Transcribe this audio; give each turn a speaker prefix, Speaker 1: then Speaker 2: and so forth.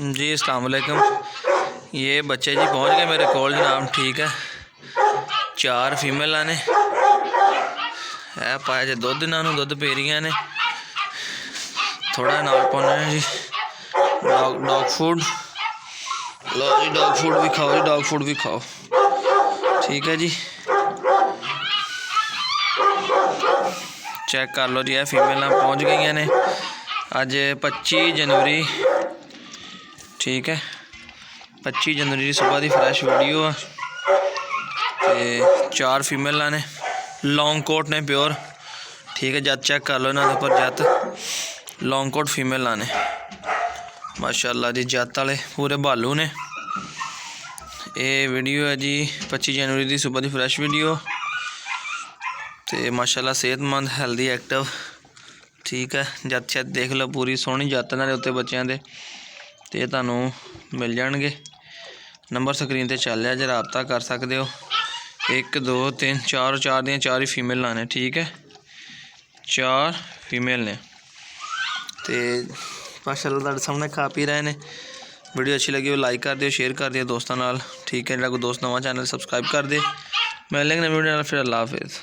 Speaker 1: जी अस्सलाम वालेकुम। ये बच्चे जी पहुंच गए मेरे कोल जनाब। ठीक है, 4 फीमेल ने है पाया जो दुध इन्होंने दुध पी रही ने। थोड़ा नाल पाना है जी डॉग फूड। लो जी डॉग फूड भी खाओ जी, डॉग फूड भी खाओ। ठीक है जी, चेक कर लो जी। यह फीमेल पहुंच गई ने। अज 25 जनवरी। ठीक है, 25 जनवरी की सुबह की फ्रैश वीडियो है। 4 फीमेल ने, लॉन्ग कोट ने प्योर। ठीक है, जत चेक कर लो इन्होंने पर जत लॉन्ग कोट फीमेल ने माशाल्लाह जी, जत वाले पूरे भालू ने। ये वीडियो है जी 25 जनवरी की सुबह की फ्रैश वीडियो। तो माशाल्लाह सेहतमंद हैल्दी एक्टिव। ठीक है, जत शत देख लो पूरी सोहनी जत इन्होंने उत्ते बच्चों के। तो ये तुहानू मिल जाएंगे। नंबर स्क्रीन पर चल रहा, जो रबता कर सकते हो। 1 2 3 4 4 दियाँ 4 ही फीमेल ने। ठीक है, 4 फीमेल ने। तो माशाल्लाह तुहाडे सामने खा पी रहे हैं। वीडियो अच्छी लगी हो लाइक कर दियो, शेयर कर दियो दोस्तों नाल। ठीक है, जो कोई दोस्त नवा चैनल सबसक्राइब कर दे। मिलेंगे नवी वीडियो, फिर अल्लाह हाफिज़।